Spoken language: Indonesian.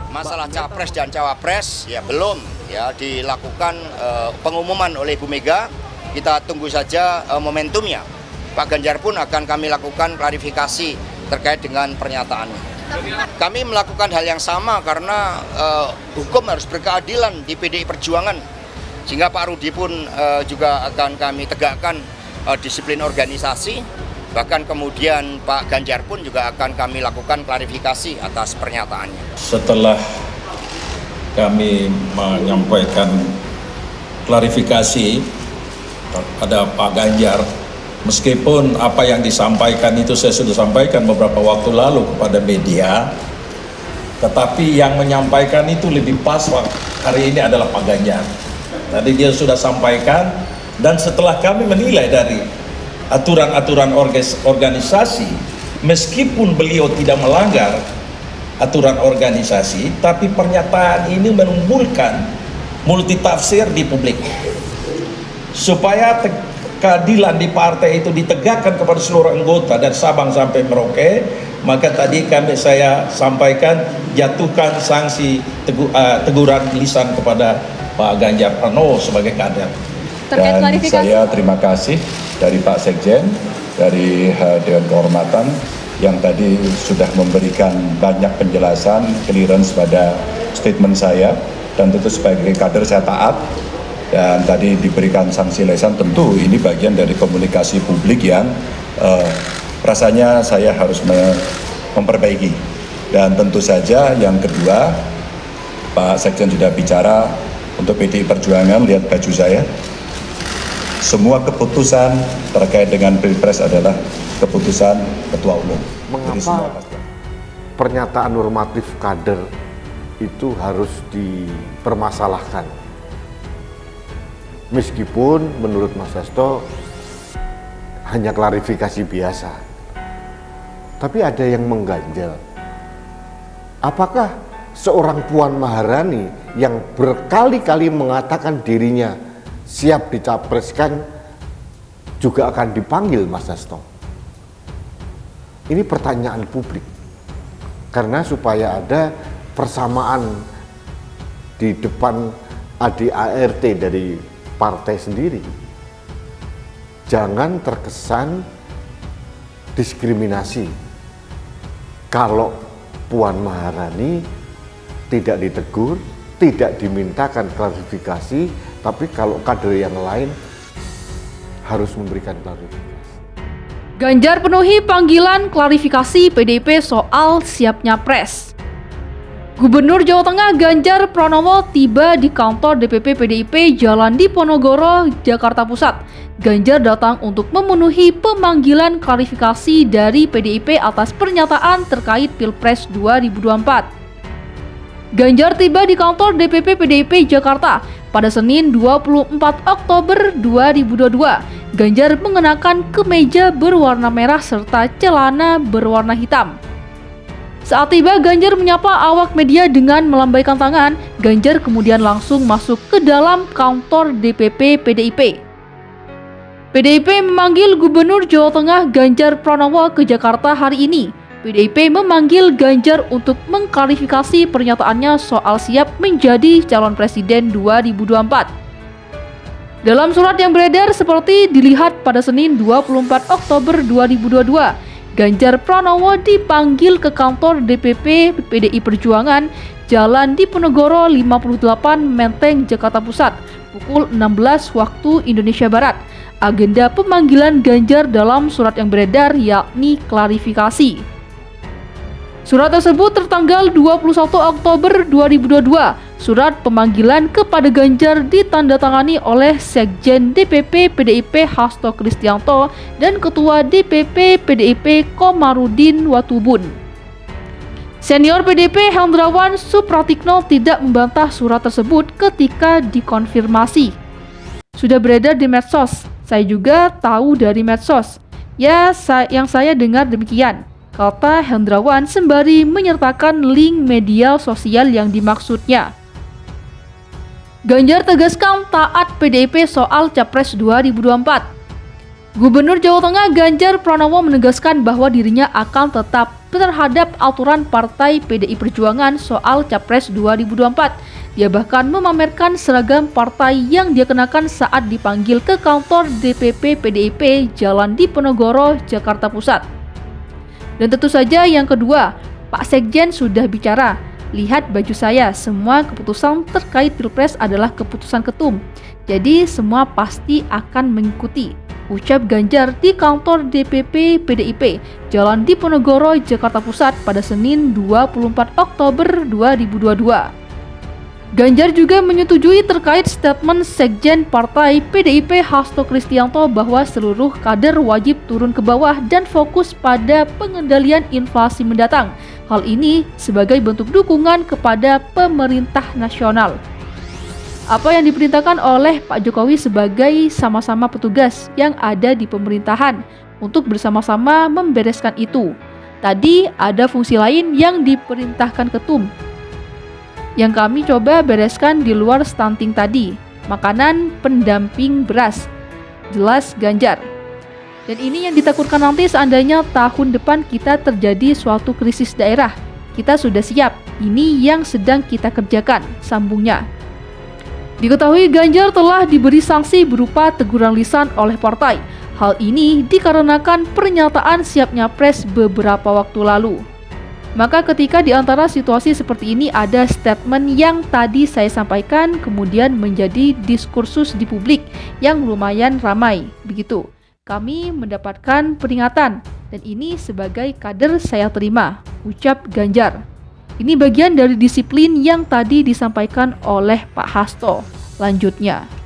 Masalah capres dan cawapres ya belum ya dilakukan pengumuman oleh Bu Mega. Kita tunggu saja momentumnya. Pak Ganjar pun akan kami lakukan klarifikasi terkait dengan pernyataannya. Kami melakukan hal yang sama karena hukum harus berkeadilan di PDI Perjuangan. Sehingga Pak Rudi pun juga akan kami tegakkan disiplin organisasi. Bahkan kemudian Pak Ganjar pun juga akan kami lakukan klarifikasi atas pernyataannya. Setelah kami menyampaikan klarifikasi pada Pak Ganjar, meskipun apa yang disampaikan itu saya sudah sampaikan beberapa waktu lalu kepada media, tetapi yang menyampaikan itu lebih pas hari ini adalah Pak Ganjar. Tadi dia sudah sampaikan, dan setelah kami menilai dari aturan-aturan organisasi, meskipun beliau tidak melanggar aturan organisasi, tapi pernyataan ini menimbulkan multitafsir di publik. Supaya keadilan di partai itu ditegakkan kepada seluruh anggota dan Sabang sampai Merauke, maka tadi saya sampaikan jatuhkan sanksi teguran lisan kepada Pak Ganjar Pranowo sebagai kader. Dan saya terima kasih dari Pak Sekjen, dari Dewan Kehormatan yang tadi sudah memberikan banyak penjelasan, clearance pada statement saya, dan tentu sebagai kader saya taat, dan tadi diberikan sanksi lisan. Tentu ini bagian dari komunikasi publik yang rasanya saya harus memperbaiki. Dan tentu saja yang kedua, Pak Sekjen sudah bicara untuk PDI Perjuangan, lihat baju saya. Semua keputusan terkait dengan Pilpres adalah keputusan Ketua Umum. Mengapa pernyataan normatif kader itu harus dipermasalahkan? Meskipun menurut Mas Hasto hanya klarifikasi biasa, tapi ada yang mengganjal. Apakah seorang Puan Maharani yang berkali-kali mengatakan dirinya siap dicapreskan juga akan dipanggil, Mas Hasto? Ini pertanyaan publik, karena supaya ada persamaan di depan ADART dari partai sendiri. Jangan terkesan diskriminasi kalau Puan Maharani tidak ditegur, tidak dimintakan klarifikasi, tapi kalau kader yang lain harus memberikan klarifikasi. Ganjar penuhi panggilan klarifikasi PDIP soal siap nyapres. Gubernur Jawa Tengah Ganjar Pranowo tiba di kantor DPP PDIP Jalan Diponegoro, Jakarta Pusat. Ganjar datang untuk memenuhi pemanggilan klarifikasi dari PDIP atas pernyataan terkait Pilpres 2024. Ganjar tiba di kantor DPP PDIP Jakarta pada Senin 24 Oktober 2022. Ganjar mengenakan kemeja berwarna merah serta celana berwarna hitam. Saat tiba, Ganjar menyapa awak media dengan melambaikan tangan. Ganjar kemudian langsung masuk ke dalam kantor DPP PDIP. PDIP memanggil Gubernur Jawa Tengah Ganjar Pranowo ke Jakarta hari ini. PDIP memanggil Ganjar untuk mengklarifikasi pernyataannya soal siap menjadi calon presiden 2024. Dalam surat yang beredar seperti dilihat pada Senin 24 Oktober 2022, Ganjar Pranowo dipanggil ke kantor DPP PDI Perjuangan Jalan Diponegoro 58 Menteng, Jakarta Pusat pukul 16 waktu Indonesia Barat. Agenda pemanggilan Ganjar dalam surat yang beredar yakni klarifikasi. Surat tersebut tertanggal 21 Oktober 2022. Surat pemanggilan kepada Ganjar ditandatangani oleh Sekjen DPP PDIP Hasto Kristianto dan Ketua DPP PDIP Komarudin Watubun. Senior PDIP Hendrawan Supratikno tidak membantah surat tersebut ketika dikonfirmasi. Sudah beredar di medsos, saya juga tahu dari medsos. Ya, yang saya dengar demikian, kata Hendrawan sembari menyertakan link media sosial yang dimaksudnya. Ganjar tegaskan taat PDIP soal Capres 2024. Gubernur Jawa Tengah Ganjar Pranowo menegaskan bahwa dirinya akan tetap terhadap aturan Partai PDI Perjuangan soal Capres 2024. Dia bahkan memamerkan seragam partai yang dia kenakan saat dipanggil ke kantor DPP PDIP Jalan Diponegoro, Jakarta Pusat. Dan tentu saja yang kedua, Pak Sekjen sudah bicara. Lihat baju saya, semua keputusan terkait Pilpres adalah keputusan ketum. Jadi semua pasti akan mengikuti, ucap Ganjar di kantor DPP PDIP Jalan Diponegoro, Jakarta Pusat pada Senin 24 Oktober 2022. Ganjar juga menyetujui terkait statement Sekjen Partai PDIP Hasto Kristianto bahwa seluruh kader wajib turun ke bawah dan fokus pada pengendalian inflasi mendatang. Hal ini sebagai bentuk dukungan kepada pemerintah nasional. Apa yang diperintahkan oleh Pak Jokowi sebagai sama-sama petugas yang ada di pemerintahan untuk bersama-sama membereskan itu. Tadi ada fungsi lain yang diperintahkan ketum, yang kami coba bereskan di luar stunting tadi, makanan pendamping beras, jelas Ganjar. Dan ini yang ditakutkan nanti seandainya tahun depan kita terjadi suatu krisis daerah. Kita sudah siap, ini yang sedang kita kerjakan, sambungnya. Diketahui Ganjar telah diberi sanksi berupa teguran lisan oleh partai. Hal ini dikarenakan pernyataan siapnya pres beberapa waktu lalu. Maka ketika di antara situasi seperti ini ada statement yang tadi saya sampaikan kemudian menjadi diskursus di publik yang lumayan ramai, begitu. Kami mendapatkan peringatan dan ini sebagai kader saya terima, ucap Ganjar. Ini bagian dari disiplin yang tadi disampaikan oleh Pak Hasto. Lanjutnya.